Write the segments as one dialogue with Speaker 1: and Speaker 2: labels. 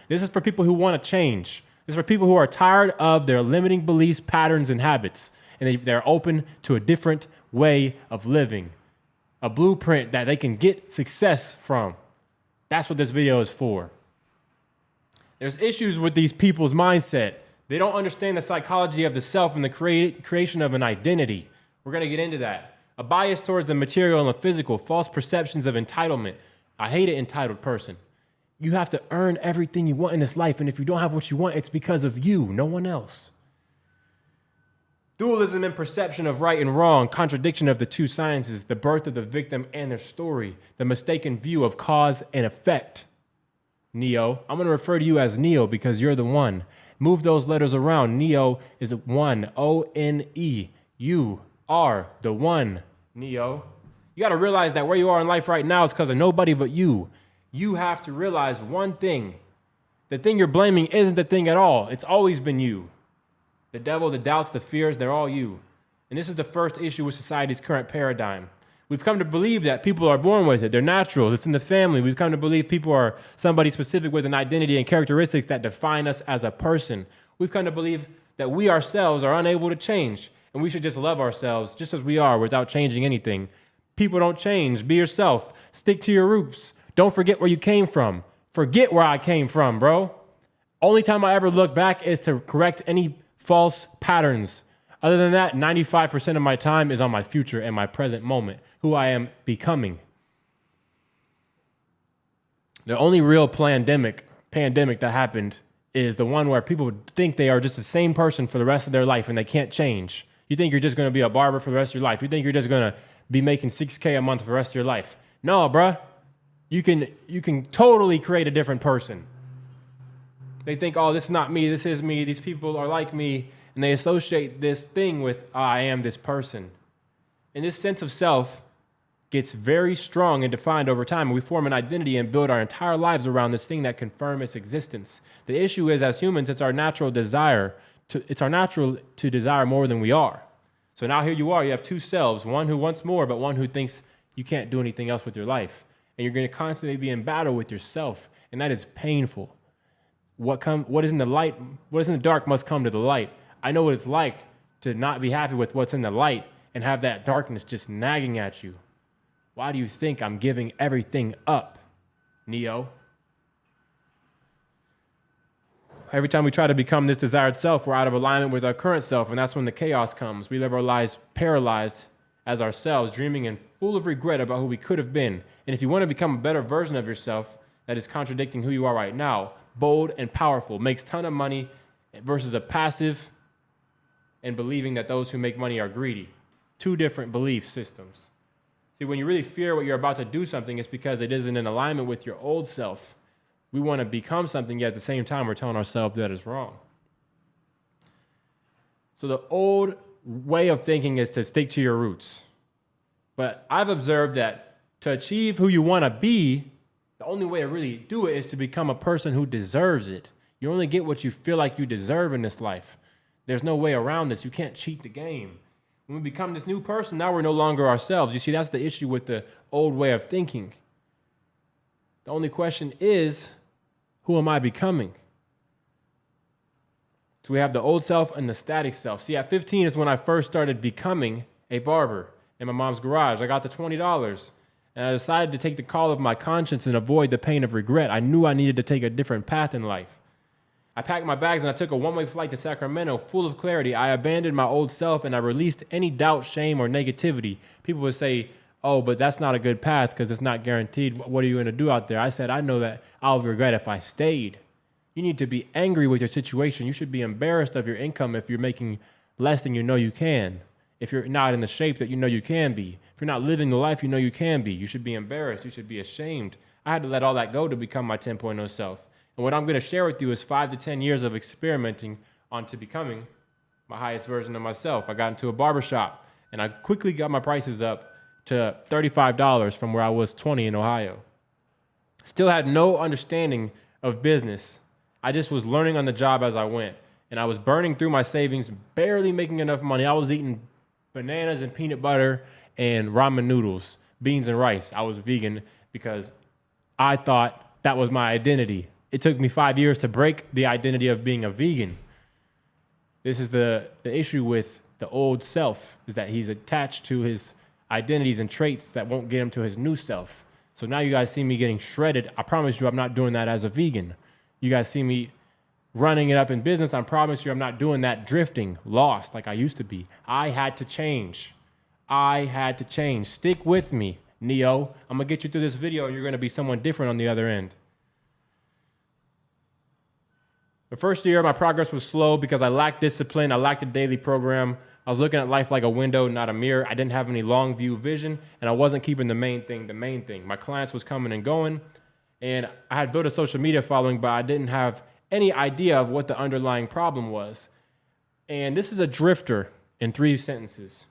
Speaker 1: This is for people who want to change. This is for people who are tired of their limiting beliefs, patterns, and habits, and they're open to a different way of living, a blueprint that they can get success from. That's what this video is for. There's issues with these people's mindset. They don't understand the psychology of the self and the creation of an identity. We're going to get into that. A bias towards the material and the physical, false perceptions of entitlement. I hate an entitled person. You have to earn everything you want in this life, and if you don't have what you want, it's because of you, no one else. Dualism and perception of right and wrong, contradiction of the two sciences, the birth of the victim and their story, the mistaken view of cause and effect. Neo, I'm going to refer to you as Neo because you're the one. Move those letters around. Neo is one, O-N-E. You are the one, Neo. You got to realize that where you are in life right now is because of nobody but you. You have to realize one thing. The thing you're blaming isn't the thing at all. It's always been you. The devil, the doubts, the fears, they're all you. And this is the first issue with society's current paradigm. We've come to believe that people are born with it. They're natural. It's in the family. We've come to believe people are somebody specific with an identity and characteristics that define us as a person. We've come to believe that we ourselves are unable to change, and we should just love ourselves just as we are without changing anything. People don't change. Be yourself. Stick to your roots. Don't forget where you came from. Forget where I came from, bro. Only time I ever look back is to correct any false patterns. Other than that, 95% of my time is on my future and my present moment, who I am becoming. The only real pandemic that happened is the one where people think they are just the same person for the rest of their life and they can't change. You think you're just going to be a barber for the rest of your life. You think you're just going to be making $6K a month for the rest of your life. No, bruh. You can totally create a different person. They think, oh, this is not me. This is me. These people are like me. And they associate this thing with, I am this person. And this sense of self gets very strong and defined over time. We form an identity and build our entire lives around this thing that confirms its existence. The issue is, as humans, it's our natural to desire more than we are. So now here you are. You have two selves, one who wants more, but one who thinks you can't do anything else with your life. And you're going to constantly be in battle with yourself. And that is painful. What is in the light, what is in the dark must come to the light. I know what it's like to not be happy with what's in the light and have that darkness just nagging at you. Why do you think I'm giving everything up, Neo? Every time we try to become this desired self, we're out of alignment with our current self, and that's when the chaos comes. We live our lives paralyzed as ourselves, dreaming and full of regret about who we could have been. And if you want to become a better version of yourself that is contradicting who you are right now, bold and powerful, makes a ton of money versus a passive and believing that those who make money are greedy. Two different belief systems. See, when you really fear what you're about to do something, it's because it isn't in alignment with your old self. We want to become something, yet at the same time, we're telling ourselves that is wrong. So the old way of thinking is to stick to your roots. But I've observed that to achieve who you want to be, the only way to really do it is to become a person who deserves it. You only get what you feel like you deserve in this life. There's no way around this. You can't cheat the game. When we become this new person, now we're no longer ourselves. You see, that's the issue with the old way of thinking. The only question is, who am I becoming? So we have the old self and the static self. See, at 15 is when I first started becoming a barber in my mom's garage. I got the $20, and I decided to take the call of my conscience and avoid the pain of regret. I knew I needed to take a different path in life. I packed my bags and I took a one-way flight to Sacramento full of clarity. I abandoned my old self and I released any doubt, shame, or negativity. People would say, oh, but that's not a good path because it's not guaranteed. What are you going to do out there? I said, I know that I'll regret if I stayed. You need to be angry with your situation. You should be embarrassed of your income if you're making less than you know you can. If you're not in the shape that you know you can be. If you're not living the life you know you can be. You should be embarrassed. You should be ashamed. I had to let all that go to become my 10.0 self. And what I'm going to share with you is 5 to 10 years of experimenting onto becoming my highest version of myself. I got into a barbershop and I quickly got my prices up to $35 from where I was 20 in Ohio. Still had no understanding of business. I just was learning on the job as I went. And I was burning through my savings, barely making enough money. I was eating bananas and peanut butter and ramen noodles, beans and rice. I was vegan because I thought that was my identity. It took me 5 years to break the identity of being a vegan. This is the issue with the old self, is that he's attached to his identities and traits that won't get him to his new self. So now you guys see me getting shredded. I promise you I'm not doing that as a vegan. You guys see me running it up in business. I promise you I'm not doing that drifting, lost like I used to be. I had to change. Stick with me, Neo. I'm going to get you through this video and you're going to be someone different on the other end. The first year, my progress was slow because I lacked discipline. I lacked a daily program. I was looking at life like a window, not a mirror. I didn't have any long view vision, and I wasn't keeping the main thing. My clients was coming and going, and I had built a social media following, but I didn't have any idea of what the underlying problem was. And this is a drifter in 3 sentences.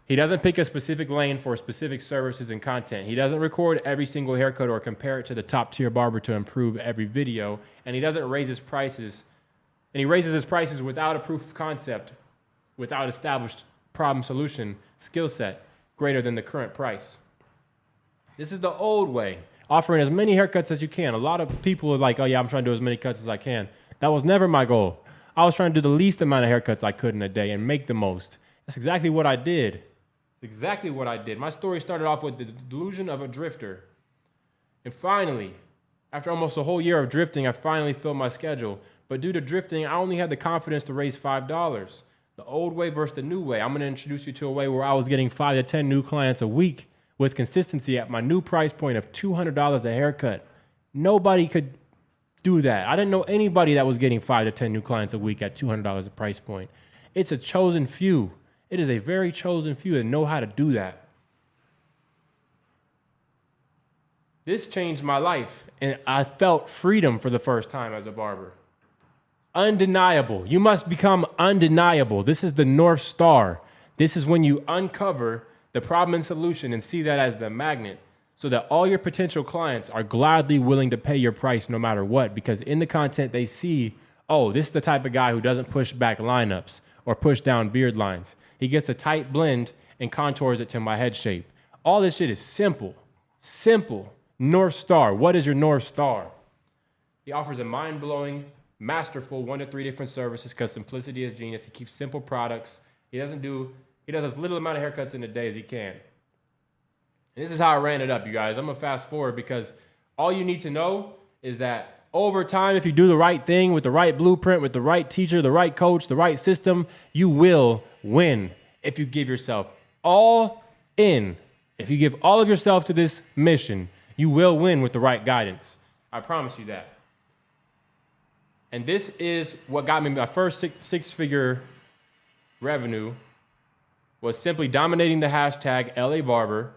Speaker 1: He doesn't pick a specific lane for specific services and content. He doesn't record every single haircut or compare it to the top tier barber to improve every video. And he doesn't raise his prices. And he raises his prices without a proof of concept, without established problem solution skill set greater than the current price. This is the old way, offering as many haircuts as you can. A lot of people are like, oh yeah, I'm trying to do as many cuts as I can. That was never my goal. I was trying to do the least amount of haircuts I could in a day and make the most. That's exactly what I did. My story started off with the delusion of a drifter. And finally, after almost a whole year of drifting, I finally filled my schedule. But due to drifting, I only had the confidence to raise $5. The old way versus the new way. I'm going to introduce you to a way where I was getting 5 to 10 new clients a week with consistency at my new price point of $200 a haircut. Nobody could do that. I didn't know anybody that was getting 5 to 10 new clients a week at $200 a price point. It's a chosen few. It is a very chosen few that know how to do that. This changed my life, and I felt freedom for the first time as a barber. Undeniable. You must become undeniable. This is the North Star. This is when you uncover the problem and solution and see that as the magnet so that all your potential clients are gladly willing to pay your price no matter what, because in the content they see, oh, this is the type of guy who doesn't push back lineups or push down beard lines. He gets a tight blend and contours it to my head shape. All this shit is simple. Simple. North Star. What is your North Star? He offers a mind-blowing, masterful 1 to 3 different services because simplicity is genius. He keeps simple products. He does as little amount of haircuts in a day as he can. And this is how I ran it up, you guys. I'm going to fast forward because all you need to know is that over time, if you do the right thing with the right blueprint, with the right teacher, the right coach, the right system, you will win if you give yourself all in. If you give all of yourself to this mission, you will win with the right guidance. I promise you that. And this is what got me my first six-figure revenue was simply dominating the hashtag LA Barber,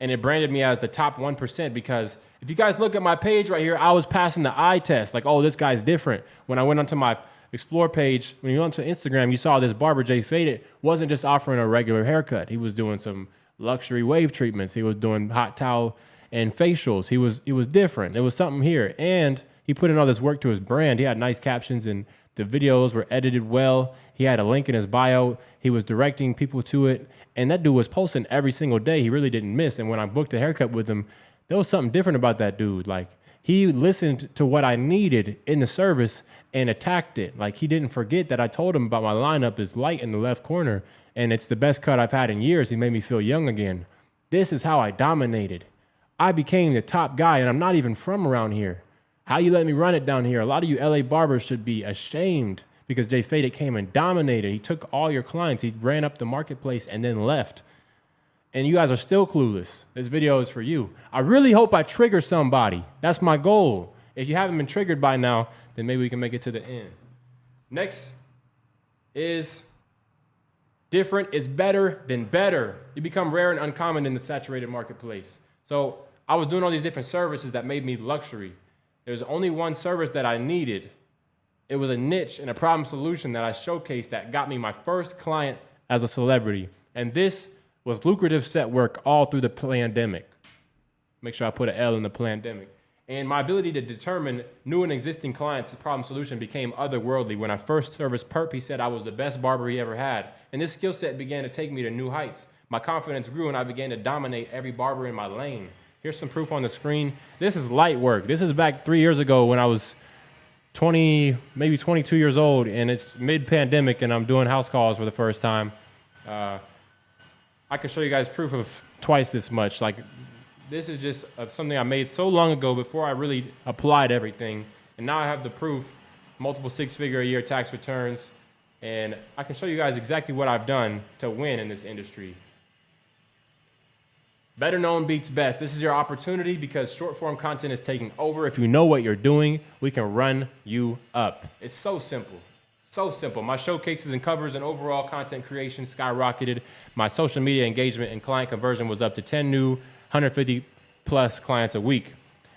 Speaker 1: and it branded me as the top 1% because if you guys look at my page right here, I was passing the eye test. Like, oh, this guy's different. When I went onto my Explore page, when you went onto Instagram, you saw this barber, Jay Faded, wasn't just offering a regular haircut. He was doing some luxury wave treatments. He was doing hot towel and facials. He was different. There was something here. And he put in all this work to his brand. He had nice captions and the videos were edited well. He had a link in his bio. He was directing people to it. And that dude was posting every single day. He really didn't miss. And when I booked a haircut with him, there was something different about that dude. Like, he listened to what I needed in the service and attacked it. Like, he didn't forget that I told him about my lineup is light in the left corner and it's the best cut I've had in years. He made me feel young again. This is how I dominated. I became the top guy and I'm not even from around here. How you let me run it down here? A lot of you LA barbers should be ashamed because Jay Faded came and dominated. He took all your clients. He ran up the marketplace and then left. And you guys are still clueless. This video is for you. I really hope I trigger somebody. That's my goal. If you haven't been triggered by now, then maybe we can make it to the end. Next is different is better than better. You become rare and uncommon in the saturated marketplace. So I was doing all these different services that made me luxury. There's only one service that I needed. It was a niche and a problem solution that I showcased that got me my first client as a celebrity. And this was lucrative set work all through the pandemic. Make sure I put an L in the pandemic. And my ability to determine new and existing clients' problem solution became otherworldly. When I first serviced Perp, he said I was the best barber he ever had. And this skill set began to take me to new heights. My confidence grew and I began to dominate every barber in my lane. Here's some proof on the screen. This is light work. This is back 3 years ago when I was 20, maybe 22 years old, and it's mid-pandemic, and I'm doing house calls for the first time. I can show you guys proof of twice this much. Like, this is just something I made so long ago before I really applied everything, and now I have the proof, multiple six-figure-a-year tax returns, and I can show you guys exactly what I've done to win in this industry. Better known beats best. This is your opportunity because short form content is taking over. If you know what you're doing, we can run you up. It's so simple. So simple. My showcases and covers and overall content creation skyrocketed. My social media engagement and client conversion was up to 10 new 150 plus clients a week.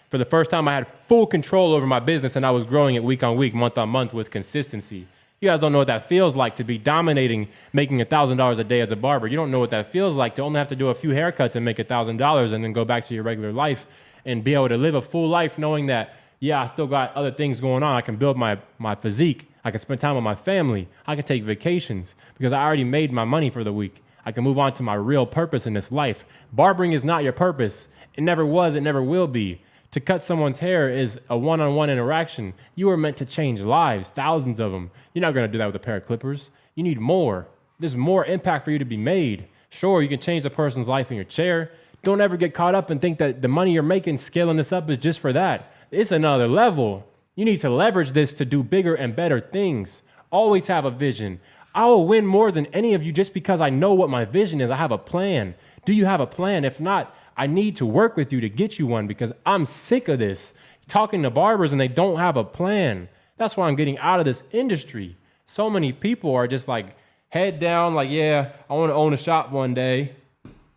Speaker 1: For the first time, I had full control over my business and I was growing it week on week, month on month with consistency. You guys don't know what that feels like to be dominating, making $1,000 a day as a barber. You don't know what that feels like to only have to do a few haircuts and make $1,000 and then go back to your regular life and be able to live a full life knowing that, yeah, I still got other things going on. I can build my physique. I can spend time with my family. I can take vacations because I already made my money for the week. I can move on to my real purpose in this life. Barbering is not your purpose. It never was. It never will be. To cut someone's hair is a one-on-one interaction. You are meant to change lives, thousands of them. You're not going to do that with a pair of clippers. You need more. There's more impact for you to be made. Sure, you can change a person's life in your chair. Don't ever get caught up and think that the money you're making scaling this up is just for that. It's another level. You need to leverage this to do bigger and better things. Always have a vision. I will win more than any of you just because I know what my vision is. I have a plan. Do you have a plan? If not, I need to work with you to get you one because I'm sick of this. Talking to barbers and they don't have a plan. That's why I'm getting out of this industry. So many people are just like head down, like, yeah, I want to own a shop one day.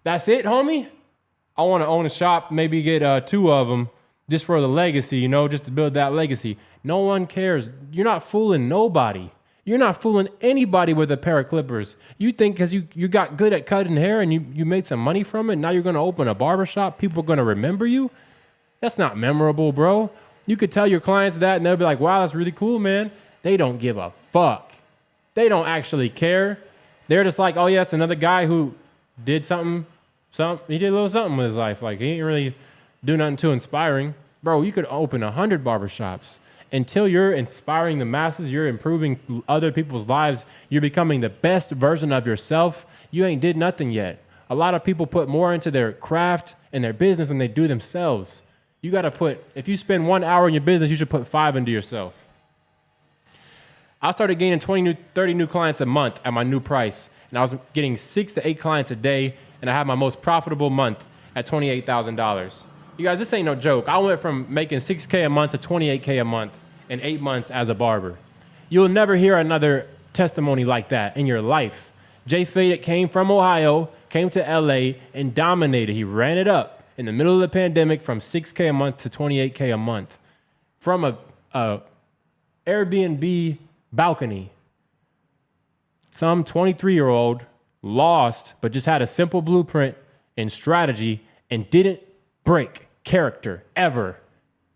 Speaker 1: That's it, homie? I want to own a shop, maybe get 2 of them just for the legacy, just to build that legacy. No one cares. You're not fooling nobody. You're not fooling anybody with a pair of clippers. You think because you got good at cutting hair and you made some money from it, now you're going to open a barbershop, people are going to remember you? That's not memorable, bro. You could tell your clients that and they'll be like, wow, that's really cool, man. They don't give a fuck. They don't actually care. They're just like, oh yeah, that's another guy who did something. He did a little something with his life. Like, he didn't really do nothing too inspiring. Bro, you could open 100 barbershops. Until you're inspiring the masses, you're improving other people's lives, you're becoming the best version of yourself, you ain't did nothing yet. A lot of people put more into their craft and their business than they do themselves. You got to put, if you spend 1 hour in your business, you should put 5 into yourself. I started gaining 30 new clients a month at my new price, and I was getting 6 to 8 clients a day, and I had my most profitable month at $28,000. You guys, this ain't no joke. I went from making $6K a month to $28K a month in 8 months as a barber. You'll never hear another testimony like that in your life. Jay Faded came from Ohio, came to LA, and dominated. He ran it up in the middle of the pandemic from $6K a month to $28K a month. From a Airbnb balcony. Some 23-year-old lost, but just had a simple blueprint and strategy and didn't break character ever.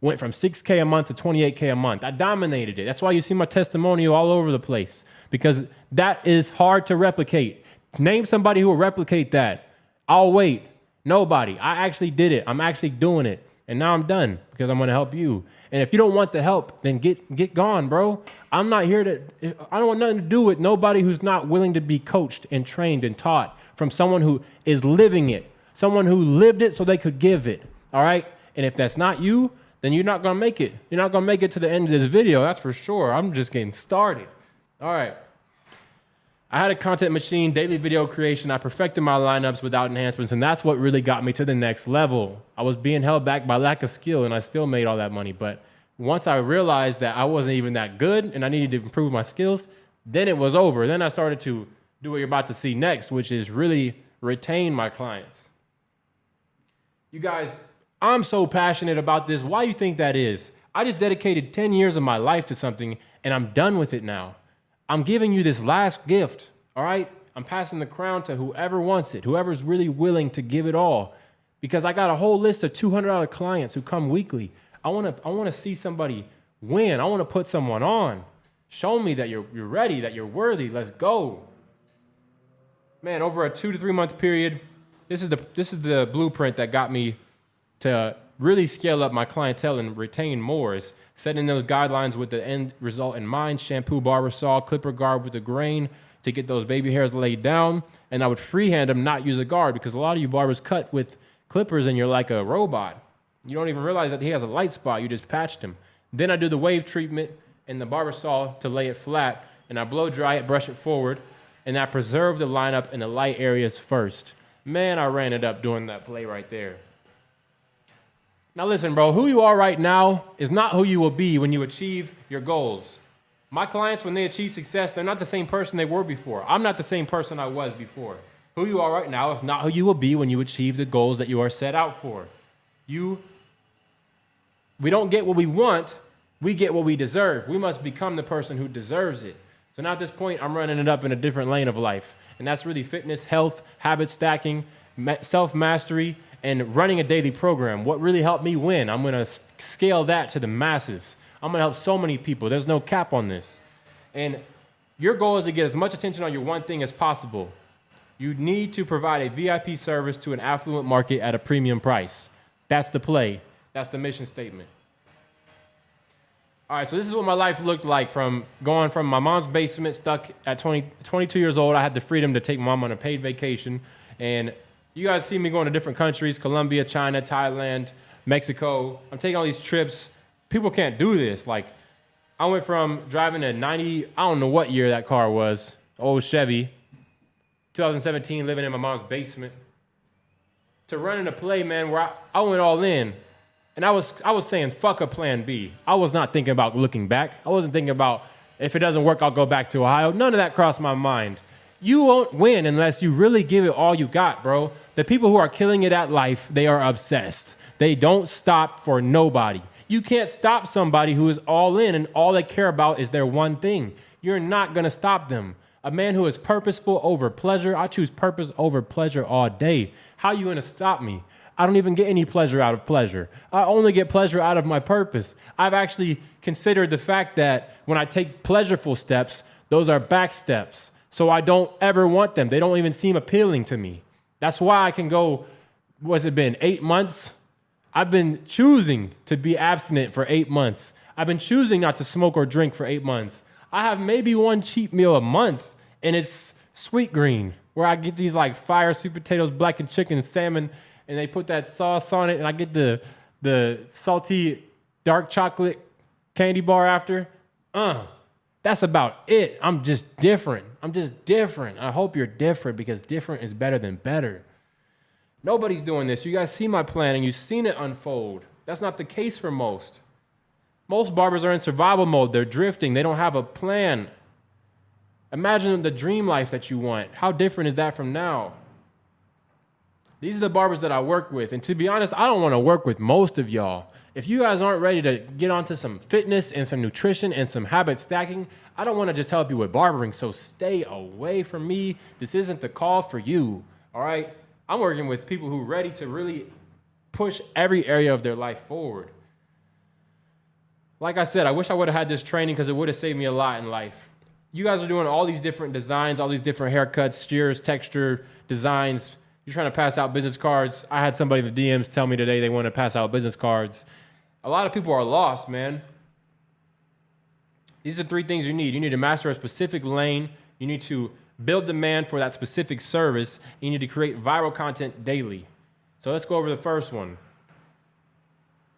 Speaker 1: Went from 6K a month to 28K a month. I dominated it. That's why you see my testimonial all over the place, because that is hard to replicate. Name somebody who will replicate that. I'll wait. Nobody. I actually did it. I'm actually doing it. And now I'm done because I'm going to help you. And if you don't want the help, then get gone, bro. I'm not here to, I don't want nothing to do with nobody who's not willing to be coached and trained and taught from someone who is living it. Someone who lived it so they could give it. All right? And if that's not you, then you're not going to make it. You're not going to make it to the end of this video. That's for sure. I'm just getting started. All right. I had a content machine, daily video creation. I perfected my lineups without enhancements, and that's what really got me to the next level. I was being held back by lack of skill, and I still made all that money. But once I realized that I wasn't even that good and I needed to improve my skills, then it was over. Then I started to do what you're about to see next, which is really retain my clients. You guys, I'm so passionate about this. Why do you think that is? I just dedicated 10 years of my life to something, and I'm done with it now. I'm giving you this last gift, all right? I'm passing the crown to whoever wants it, whoever's really willing to give it all, because I got a whole list of $200 clients who come weekly. I want to see somebody win. I want to put someone on. Show me that you're ready, that you're worthy. Let's go. Man, over a 2 to 3 month period, this is the blueprint that got me to really scale up my clientele and retain more is setting those guidelines with the end result in mind: shampoo, barber saw, clipper guard with the grain to get those baby hairs laid down. And I would freehand them, not use a guard, because a lot of you barbers cut with clippers and you're like a robot. You don't even realize that he has a light spot. You just patched him. Then I do the wave treatment and the barber saw to lay it flat, and I blow dry it, brush it forward, and I preserve the lineup in the light areas first. Man, I ran it up doing that play right there. Now listen, bro, who you are right now is not who you will be when you achieve your goals. My clients, when they achieve success, they're not the same person they were before. I'm not the same person I was before. Who you are right now is not who you will be when you achieve the goals that you are set out for. We don't get what we want, we get what we deserve. We must become the person who deserves it. So now at this point, I'm running it up in a different lane of life. And that's really fitness, health, habit stacking, self-mastery, and running a daily program. What really helped me win, I'm going to scale that to the masses. I'm going to help so many people. There's no cap on this. And your goal is to get as much attention on your one thing as possible. You need to provide a VIP service to an affluent market at a premium price. That's the play. That's the mission statement. All right, so this is what my life looked like from going from my mom's basement, stuck at 22 years old. I had the freedom to take mom on a paid vacation. And you guys see me going to different countries: Colombia, China, Thailand, Mexico. I'm taking all these trips. People can't do this. Like, I went from driving a 90, I don't know what year that car was, old Chevy, 2017, living in my mom's basement, to running a play, man, where I went all in. And I was saying, fuck a plan B. I was not thinking about looking back. I wasn't thinking about, if it doesn't work, I'll go back to Ohio. None of that crossed my mind. You won't win unless you really give it all you got, bro. The people who are killing it at life, they are obsessed. They don't stop for nobody. You can't stop somebody who is all in and all they care about is their one thing. You're not going to stop them. A man who is purposeful over pleasure, I choose purpose over pleasure all day. How are you going to stop me? I don't even get any pleasure out of pleasure. I only get pleasure out of my purpose. I've actually considered the fact that when I take pleasureful steps, those are back steps. So I don't ever want them. They don't even seem appealing to me. That's why I can go, what's it been, 8 months? I've been choosing to be abstinent for 8 months. I've been choosing not to smoke or drink for 8 months. I have maybe one cheat meal a month, and it's Sweet Green, where I get these like fire sweet potatoes, blackened chicken, salmon, and they put that sauce on it, and I get the salty dark chocolate candy bar after. That's about it. I'm just different. I hope you're different, because different is better than better. Nobody's doing this. You guys see my plan, and you've seen it unfold. That's not the case for most. Most barbers are in survival mode. They're drifting. They don't have a plan. Imagine the dream life that you want. How different is that from now? These are the barbers that I work with. And to be honest, I don't want to work with most of y'all. If you guys aren't ready to get onto some fitness and some nutrition and some habit stacking, I don't want to just help you with barbering. So stay away from me. This isn't the call for you. All right? I'm working with people who are ready to really push every area of their life forward. Like I said, I wish I would have had this training, because it would have saved me a lot in life. You guys are doing all these different designs, all these different haircuts, shears, texture, designs. You're trying to pass out business cards. I had somebody in the DMs tell me today they want to pass out business cards. A lot of people are lost, man. These are 3 things you need. You need to master a specific lane. You need to build demand for that specific service. You need to create viral content daily. So let's go over the first one.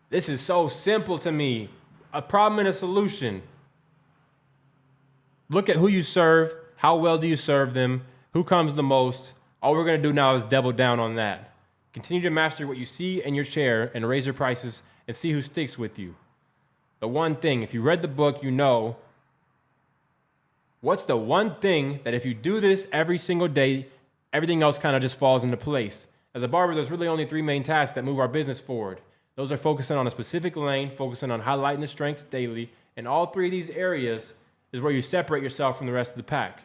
Speaker 1: This is so simple to me. A problem and a solution. Look at who you serve. How well do you serve them? Who comes the most? All we're going to do now is double down on that. Continue to master what you see in your chair and raise your prices and see who sticks with you. The one thing, if you read the book, you know, what's the one thing that if you do this every single day, everything else kind of just falls into place. As a barber, there's really only 3 main tasks that move our business forward. Those are focusing on a specific lane, focusing on highlighting the strengths daily, and all 3 of these areas is where you separate yourself from the rest of the pack.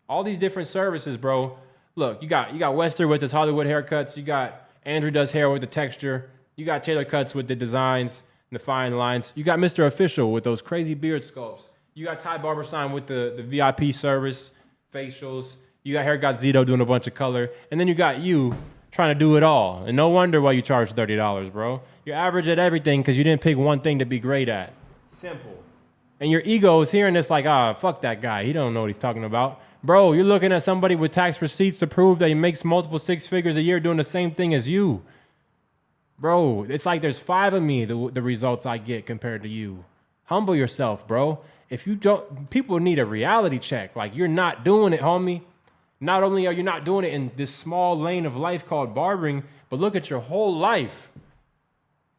Speaker 1: All these different services, bro. Look, you got Wester with his Hollywood haircuts. You got Andrew does hair with the texture. You got Taylor Cuts with the designs and the fine lines. You got Mr. Official with those crazy beard sculpts. You got Ty Barbersign with the VIP service, facials. You got Hair Got Zito doing a bunch of color. And then you got you trying to do it all. And no wonder why you charge $30, bro. You're average at everything because you didn't pick one thing to be great at. Simple. And your ego is hearing this like, fuck that guy. He don't know what he's talking about. Bro, you're looking at somebody with tax receipts to prove that he makes multiple six figures a year doing the same thing as you. Bro, it's like there's 5 of me, the results I get compared to you. Humble yourself, bro. If you don't, people need a reality check. Like, you're not doing it, homie. Not only are you not doing it in this small lane of life called barbering, but look at your whole life.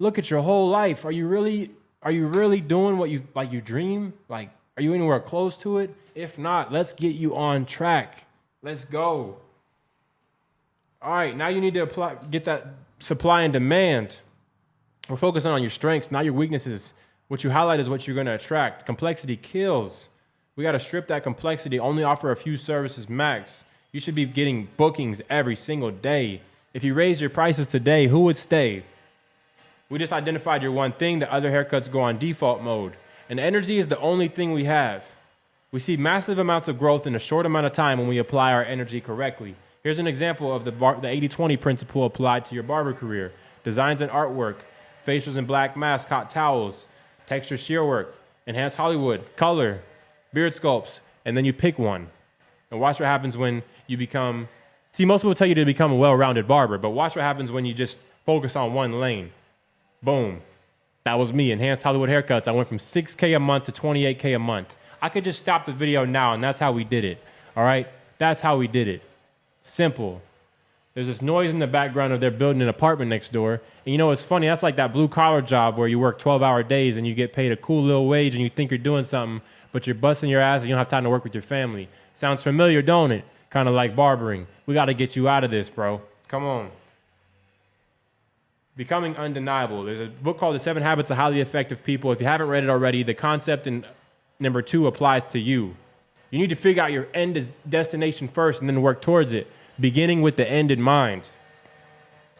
Speaker 1: Look at your whole life. Are you really doing what you dream? Like, are you anywhere close to it? If not, let's get you on track. Let's go. All right, now you need to get that supply and demand. We're focusing on your strengths, not your weaknesses. What you highlight is what you're going to attract. Complexity kills. We got to strip that complexity, only offer a few services max. You should be getting bookings every single day. If you raise your prices today, who would stay? We just identified your one thing. The other haircuts go on default mode. And energy is the only thing we have. We see massive amounts of growth in a short amount of time when we apply our energy correctly. Here's an example of the 80-20 principle applied to your barber career. Designs and artwork, facials and black masks, hot towels, texture shear work, enhanced Hollywood, color, beard sculpts, and then you pick one. And watch what happens when you become... See, most people tell you to become a well-rounded barber, but watch what happens when you just focus on one lane. Boom. That was me, enhanced Hollywood haircuts. I went from $6K a month to $28K a month. I could just stop the video now, and that's how we did it. All right? That's how we did it. Simple. There's this noise in the background of they're building an apartment next door. And you know what's funny? That's like that blue-collar job where you work 12-hour days and you get paid a cool little wage and you think you're doing something, but you're busting your ass and you don't have time to work with your family. Sounds familiar, don't it? Kind of like barbering. We got to get you out of this, bro. Come on. Becoming undeniable. There's a book called The 7 Habits of Highly Effective People. If you haven't read it already, the concept in number 2 applies to you. You need to figure out your end destination first and then work towards it, beginning with the end in mind.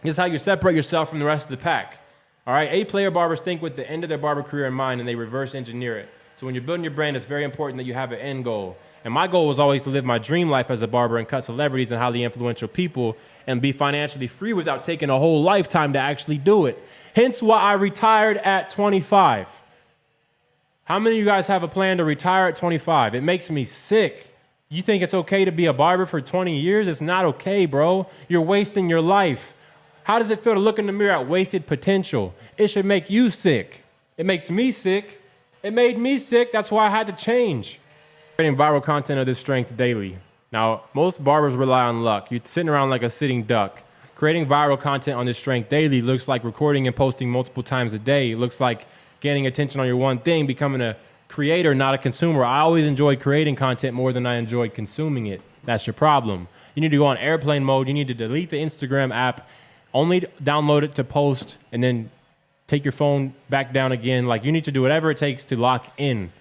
Speaker 1: This is how you separate yourself from the rest of the pack. All right, A-player barbers think with the end of their barber career in mind and they reverse engineer it. So when you're building your brand, it's very important that you have an end goal. And my goal was always to live my dream life as a barber and cut celebrities and highly influential people and be financially free without taking a whole lifetime to actually do it. Hence why I retired at 25. How many of you guys have a plan to retire at 25? It makes me sick. You think it's okay to be a barber for 20 years? It's not okay, bro. You're wasting your life. How does it feel to look in the mirror at wasted potential? It should make you sick. It makes me sick. It made me sick. That's why I had to change. Creating viral content of this strength daily. Now, most barbers rely on luck. You're sitting around like a sitting duck. Creating viral content on this strength daily looks like recording and posting multiple times a day. It looks like gaining attention on your one thing, becoming a creator, not a consumer. I always enjoyed creating content more than I enjoyed consuming it. That's your problem. You need to go on airplane mode. You need to delete the Instagram app, only download it to post, and then take your phone back down again. Like, you need to do whatever it takes to lock in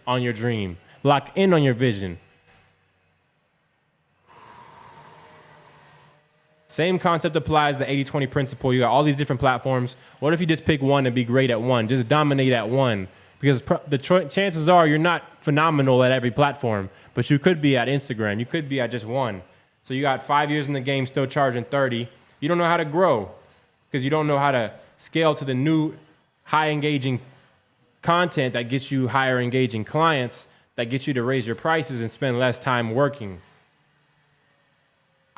Speaker 1: on your dream, lock in on your vision. Same concept applies, the 80-20 principle. You got all these different platforms. What if you just pick one and be great at one? Just dominate at one. Because the chances are you're not phenomenal at every platform, but you could be at Instagram. You could be at just one. So you got 5 years in the game still charging 30. You don't know how to grow because you don't know how to scale to the new high engaging content that gets you higher engaging clients, that gets you to raise your prices and spend less time working.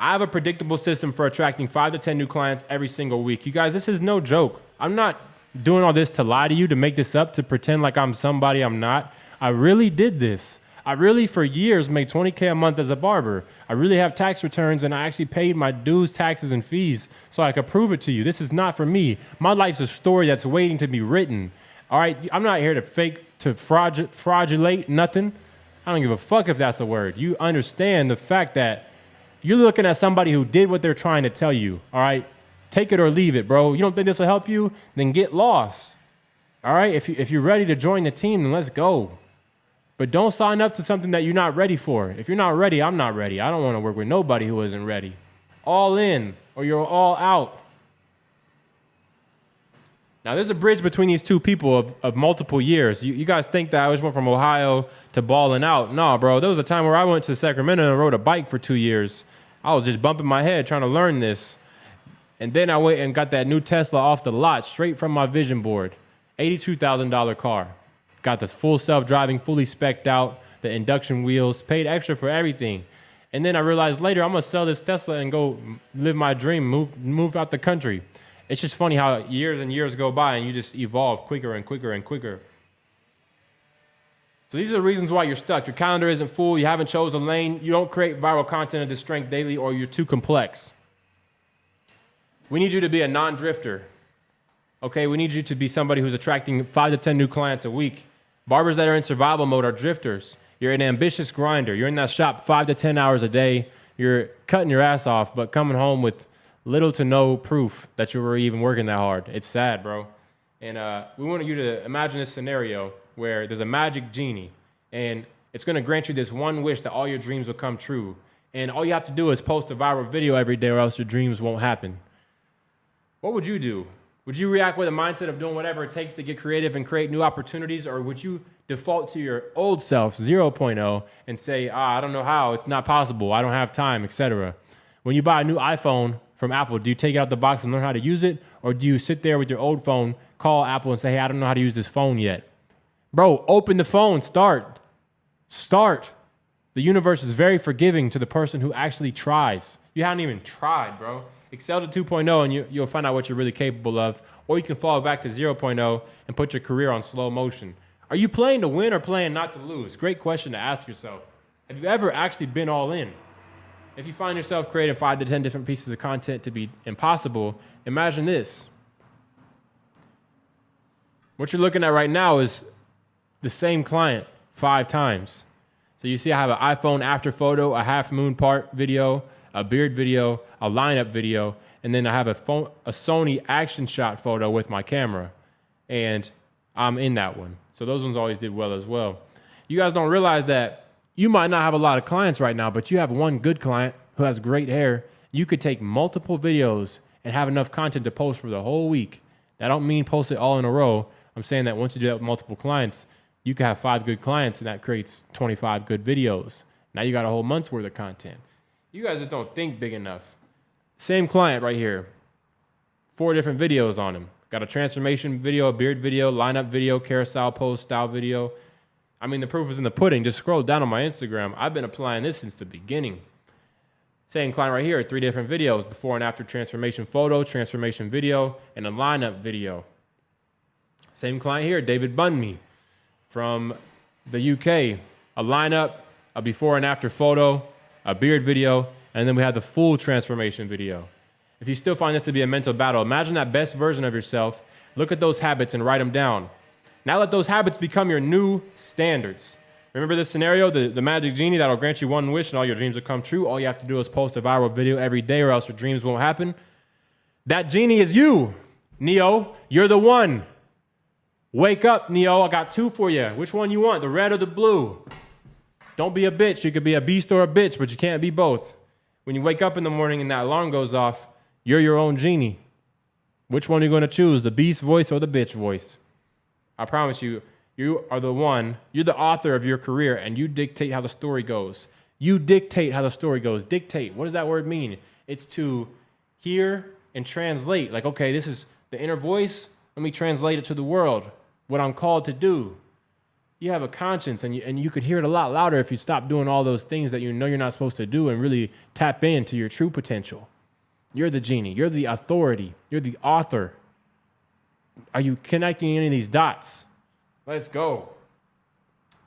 Speaker 1: I have a predictable system for attracting 5 to 10 new clients every single week. You guys, this is no joke. I'm not doing all this to lie to you, to make this up, to pretend like I'm somebody I'm not. I really did this. I really, for years, made $20K a month as a barber. I really have tax returns, and I actually paid my dues, taxes, and fees so I could prove it to you. This is not for me. My life's a story that's waiting to be written. All right? I'm not here to fraudulate nothing. I don't give a fuck if that's a word. You understand the fact that you're looking at somebody who did what they're trying to tell you, all right? Take it or leave it, bro. You don't think this will help you? Then get lost, all right? If you're ready to join the team, then let's go. But don't sign up to something that you're not ready for. If you're not ready, I'm not ready. I don't want to work with nobody who isn't ready. All in or you're all out. Now, there's a bridge between these two people of multiple years. You guys think that I just went from Ohio to balling out. No, bro. There was a time where I went to Sacramento and rode a bike for 2 years. I was just bumping my head trying to learn this. And then I went and got that new Tesla off the lot straight from my vision board. $82,000 car. Got the full self-driving, fully spec'd out, the induction wheels, paid extra for everything. And then I realized later I'm going to sell this Tesla and go live my dream, move out the country. It's just funny how years and years go by and you just evolve quicker and quicker and quicker. So these are the reasons why you're stuck. Your calendar isn't full. You haven't chosen a lane. You don't create viral content of this strength daily, or you're too complex. We need you to be a non-drifter. Okay, we need you to be somebody who's attracting 5 to 10 new clients a week. Barbers that are in survival mode are drifters. You're an ambitious grinder. You're in that shop 5 to 10 hours a day. You're cutting your ass off, but coming home with little to no proof that you were even working that hard. It's sad, bro. And we want you to imagine this scenario where there's a magic genie, and it's going to grant you this one wish that all your dreams will come true. And all you have to do is post a viral video every day, or else your dreams won't happen. What would you do? Would you react with a mindset of doing whatever it takes to get creative and create new opportunities, or would you default to your old self, 0.0, and say, I don't know how, it's not possible, I don't have time, etc.? When you buy a new iPhone from Apple, do you take it out the box and learn how to use it, or do you sit there with your old phone, call Apple and say, hey, I don't know how to use this phone yet? Bro, open the phone, start. The universe is very forgiving to the person who actually tries. You haven't even tried, bro. Excel to 2.0 and you'll find out what you're really capable of. Or you can fall back to 0.0 and put your career on slow motion. Are you playing to win or playing not to lose? Great question to ask yourself. Have you ever actually been all in? If you find yourself creating 5 to 10 different pieces of content to be impossible, imagine this. What you're looking at right now is the same client 5 times. So you see I have an iPhone after photo, a half moon part video, a beard video, a lineup video, and then I have a Sony action shot photo with my camera. And I'm in that one. So those ones always did well as well. You guys don't realize that you might not have a lot of clients right now, but you have one good client who has great hair. You could take multiple videos and have enough content to post for the whole week. That don't mean post it all in a row. I'm saying that once you do that with multiple clients, you can have 5 good clients, and that creates 25 good videos. Now you got a whole month's worth of content. You guys just don't think big enough. Same client right here. 4 different videos on him. Got a transformation video, a beard video, lineup video, carousel post, style video. I mean, the proof is in the pudding. Just scroll down on my Instagram. I've been applying this since the beginning. Same client right here, 3 different videos, before and after transformation photo, transformation video, and a lineup video. Same client here, David Bunme from the UK. A lineup, a before and after photo, a beard video, and then we have the full transformation video. If you still find this to be a mental battle, imagine that best version of yourself. Look at those habits and write them down. Now let those habits become your new standards. Remember this scenario, the magic genie that'll grant you one wish and all your dreams will come true. All you have to do is post a viral video every day or else your dreams won't happen. That genie is you, Neo. You're the one. Wake up, Neo. I got 2 for you. Which one you want, the red or the blue? Don't be a bitch. You could be a beast or a bitch, but you can't be both. When you wake up in the morning and that alarm goes off, you're your own genie. Which one are you going to choose, the beast voice or the bitch voice? I promise you, you are the one. You're the author of your career, and you dictate how the story goes. You dictate how the story goes. Dictate. What does that word mean? It's to hear and translate. Like, okay, this is the inner voice. Let me translate it to the world. What I'm called to do. You have a conscience, and you could hear it a lot louder if you stop doing all those things that you know you're not supposed to do and really tap into your true potential. You're the genie. You're the authority. You're the author. Are you connecting any of these dots? Let's go.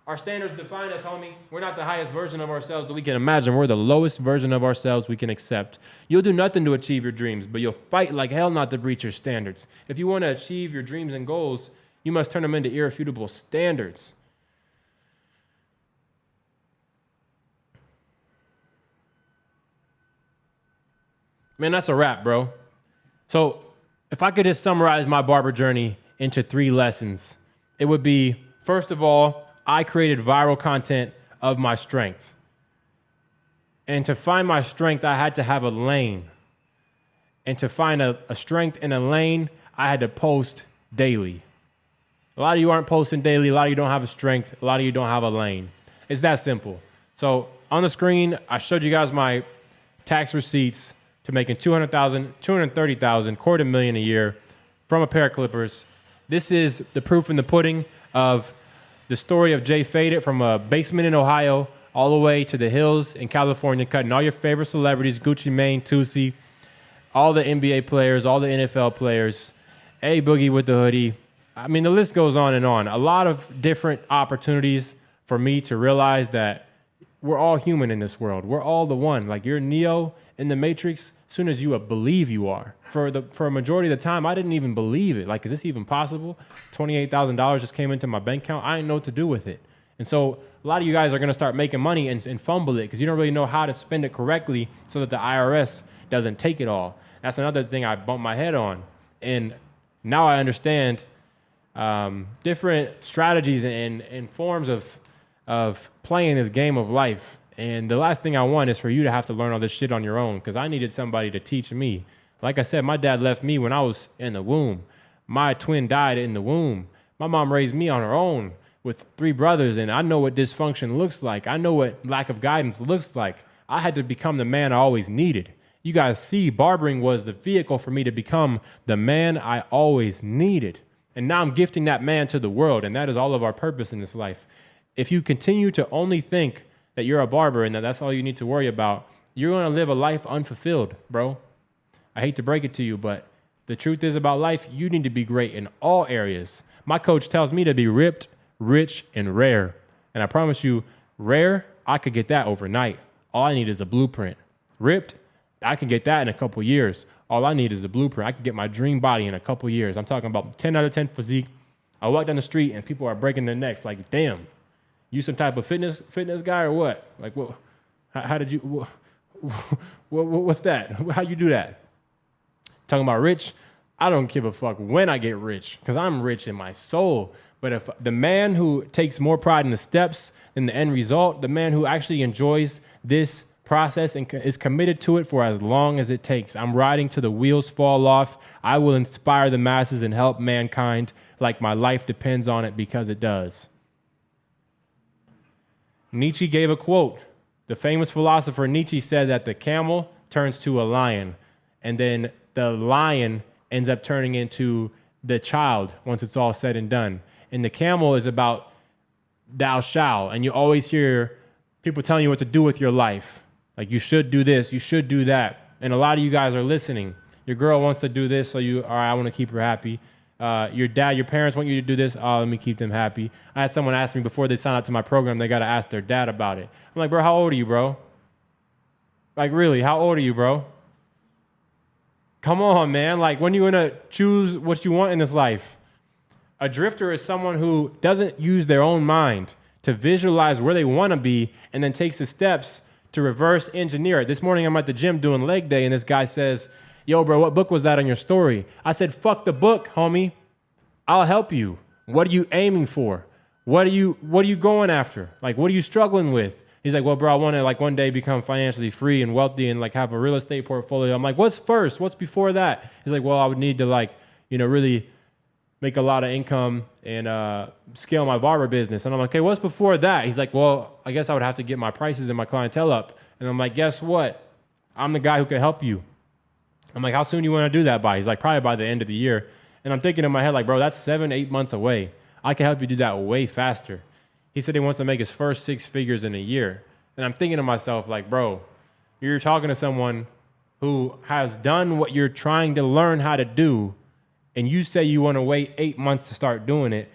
Speaker 1: Our standards define us, homie. We're not the highest version of ourselves that we can imagine. We're the lowest version of ourselves we can accept. You'll do nothing to achieve your dreams, but you'll fight like hell not to breach your standards. If you want to achieve your dreams and goals, you must turn them into irrefutable standards. Man, that's a wrap, bro. So if I could just summarize my barber journey into 3 lessons, it would be, first of all, I created viral content of my strength. And to find my strength, I had to have a lane. And to find a strength in a lane, I had to post daily. A lot of you aren't posting daily. A lot of you don't have a strength. A lot of you don't have a lane. It's that simple. So on the screen, I showed you guys my tax receipts to making $230,000, $250,000 a year from a pair of clippers. This is the proof in the pudding of the story of Jay Faded from a basement in Ohio all the way to the hills in California, cutting all your favorite celebrities, Gucci Mane, Tusi, all the NBA players, all the NFL players, A Boogie with the hoodie. I mean, the list goes on and on. A lot of different opportunities for me to realize that we're all human in this world. We're all the one. Like, you're Neo in the Matrix as soon as you believe you are. For a majority of the time, I didn't even believe it. Like, is this even possible? $28,000 just came into my bank account. I didn't know what to do with it. And so a lot of you guys are going to start making money and fumble it because you don't really know how to spend it correctly so that the IRS doesn't take it all. That's another thing I bumped my head on. And now I understand different strategies and forms of playing this game of life. And the last thing I want is for you to have to learn all this shit on your own, because I needed somebody to teach me. Like I said, my dad left me when I was in the womb. My twin died in the womb. My mom raised me on her own with 3 brothers, and I know what dysfunction looks like. I know what lack of guidance looks like. I had to become the man I always needed. You guys see, barbering was the vehicle for me to become the man I always needed. And now I'm gifting that man to the world, and that is all of our purpose in this life. If you continue to only think that you're a barber and that that's all you need to worry about, you're going to live a life unfulfilled, bro. I hate to break it to you, but the truth is about life, you need to be great in all areas. My coach tells me to be ripped, rich, and rare. And I promise you, rare, I could get that overnight. All I need is a blueprint. Ripped, I can get that in a couple years. All I need is a blueprint. I can get my dream body in a couple years. I'm talking about 10 out of 10 physique. I walk down the street and people are breaking their necks like, damn, you some type of fitness guy or what? Like, what? How did you, what's that? How you do that? Talking about rich, I don't give a fuck when I get rich because I'm rich in my soul. But if the man who takes more pride in the steps than the end result, the man who actually enjoys this process and is committed to it for as long as it takes, I'm riding till the wheels fall off. I will inspire the masses and help mankind like my life depends on it, because it does. Nietzsche gave a quote. The famous philosopher Nietzsche said that the camel turns to a lion, and then the lion ends up turning into the child once it's all said and done. And the camel is about thou shalt. And you always hear people telling you what to do with your life. Like, you should do this, you should do that. And a lot of you guys are listening. Your girl wants to do this, so all right, I want to keep her happy. Your parents want you to do this. Oh, let me keep them happy. I had someone ask me before they sign up to my program, they got to ask their dad about it. I'm like, bro, how old are you, bro? Like, really, how old are you, bro? Come on, man. Like, when are you going to choose what you want in this life? A drifter is someone who doesn't use their own mind to visualize where they want to be and then takes the steps to reverse engineer it. This morning, I'm at the gym doing leg day, and this guy says, yo, bro, what book was that on your story? I said, fuck the book, homie. I'll help you. What are you aiming for? What are you going after? Like, what are you struggling with? He's like, well, bro, I want to, like, one day become financially free and wealthy and, like, have a real estate portfolio. I'm like, what's first? What's before that? He's like, well, I would need to, like, really make a lot of income and scale my barber business. And I'm like, okay, what's before that? He's like, well, I guess I would have to get my prices and my clientele up. And I'm like, guess what? I'm the guy who can help you. I'm like, how soon do you want to do that by? He's like, probably by the end of the year. And I'm thinking in my head, like, bro, that's 7-8 months away. I can help you do that way faster. He said he wants to make his first 6 figures in a year. And I'm thinking to myself, like, bro, you're talking to someone who has done what you're trying to learn how to do, and you say you want to wait 8 months to start doing it.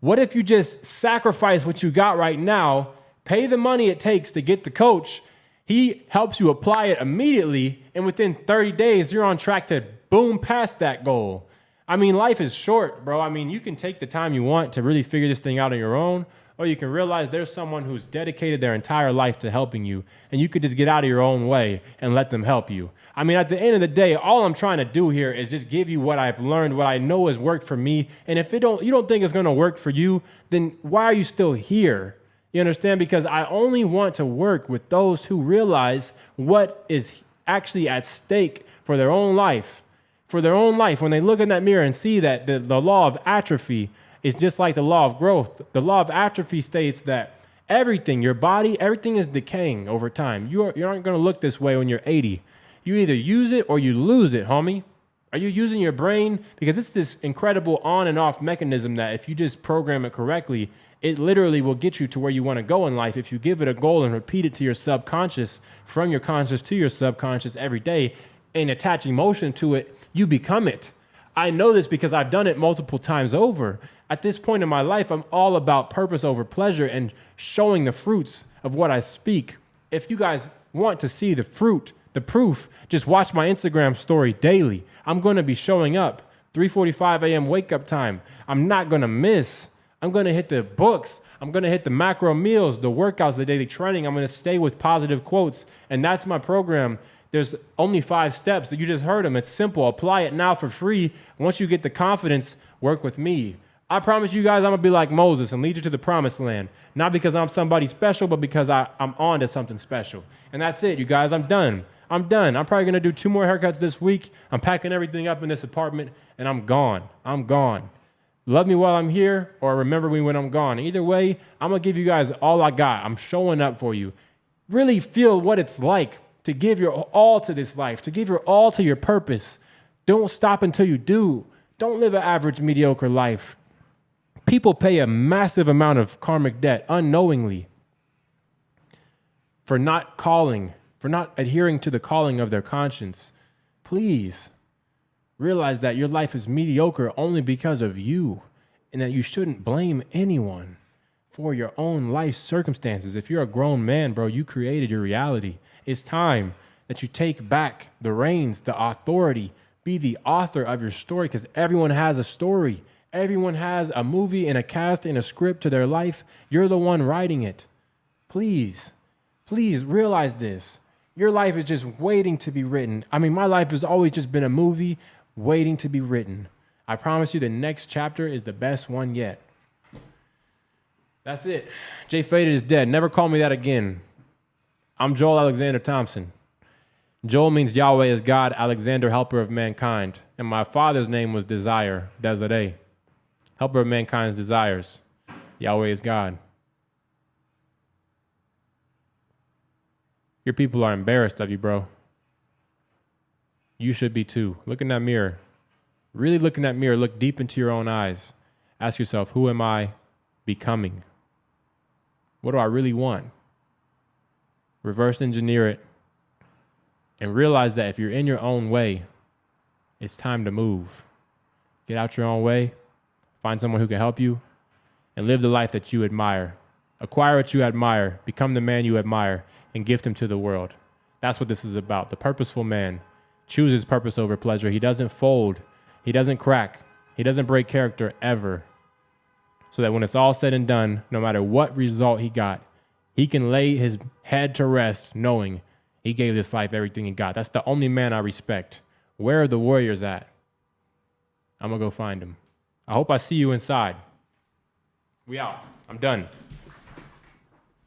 Speaker 1: What if you just sacrifice what you got right now, pay the money it takes to get the coach, he helps you apply it immediately, and within 30 days, you're on track to boom past that goal. I mean, life is short, bro. I mean, you can take the time you want to really figure this thing out on your own, or you can realize there's someone who's dedicated their entire life to helping you, and you could just get out of your own way and let them help you. I mean, at the end of the day, all I'm trying to do here is just give you what I've learned, what I know has worked for me. And if you don't think it's going to work for you, then why are you still here? You understand? Because I only want to work with those who realize what is actually at stake for their own life. For their own life, when they look in that mirror and see that the law of atrophy is just like the law of growth. The law of atrophy states that Everything, your body, everything is decaying over time. You aren't going to look this way when you're 80. You either use it or you lose it, homie. Are you using your brain? Because it's this incredible on and off mechanism that if you just program it correctly, it literally will get you to where you want to go in life. If you give it a goal and repeat it to your subconscious, from your conscious to your subconscious every day, and attach emotion to it, you become it. I know this because I've done it multiple times over. At this point in my life, I'm all about purpose over pleasure and showing the fruits of what I speak. If you guys want to see the fruit, the proof, just watch my Instagram story daily. I'm going to be showing up. 3:45 a.m. wake up time. I'm not going to miss. I'm going to hit the books. I'm going to hit the macro meals, the workouts, the daily training. I'm going to stay with positive quotes. And that's my program. There's only 5 steps that you just heard them. It's simple. Apply it now for free. Once you get the confidence, work with me. I promise you guys I'm going to be like Moses and lead you to the promised land. Not because I'm somebody special, but because I'm on to something special. And that's it, you guys. I'm done. I'm probably going to do 2 more haircuts this week. I'm packing everything up in this apartment, and I'm gone. Love me while I'm here, or remember me when I'm gone. Either way, I'm going to give you guys all I got. I'm showing up for you. Really feel what it's like to give your all to this life, to give your all to your purpose. Don't stop until you do. Don't live an average, mediocre life. People pay a massive amount of karmic debt unknowingly for not adhering to the calling of their conscience. Please realize that your life is mediocre only because of you, and that you shouldn't blame anyone for your own life circumstances. If you're a grown man, bro, you created your reality. It's time that you take back the reins, the authority, be the author of your story, because everyone has a story. Everyone has a movie and a cast and a script to their life. You're the one writing it. Please realize this. Your life is just waiting to be written. I mean, my life has always just been a movie waiting to be written. I promise you the next chapter is the best one yet. That's it. Jay Faded is dead. Never call me that again. I'm Joel Alexander Thompson. Joel means Yahweh is God, Alexander, helper of mankind. And my father's name was Desire, Desiree. Helper of mankind's desires. Yahweh is God. Your people are embarrassed of you, bro. You should be too. Look in that mirror. Really look in that mirror. Look deep into your own eyes. Ask yourself, who am I becoming? What do I really want? Reverse engineer it. And realize that if you're in your own way, it's time to move. Get out your own way. Find someone who can help you. And live the life that you admire. Acquire what you admire. Become the man you admire. And gift him to the world. That's what this is about. The purposeful man chooses purpose over pleasure. He doesn't fold. He doesn't crack. He doesn't break character ever. So that when it's all said and done, no matter what result he got, he can lay his head to rest knowing he gave this life everything he got. That's the only man I respect. Where are the warriors at? I'm going to go find them. I hope I see you inside. We out. I'm done.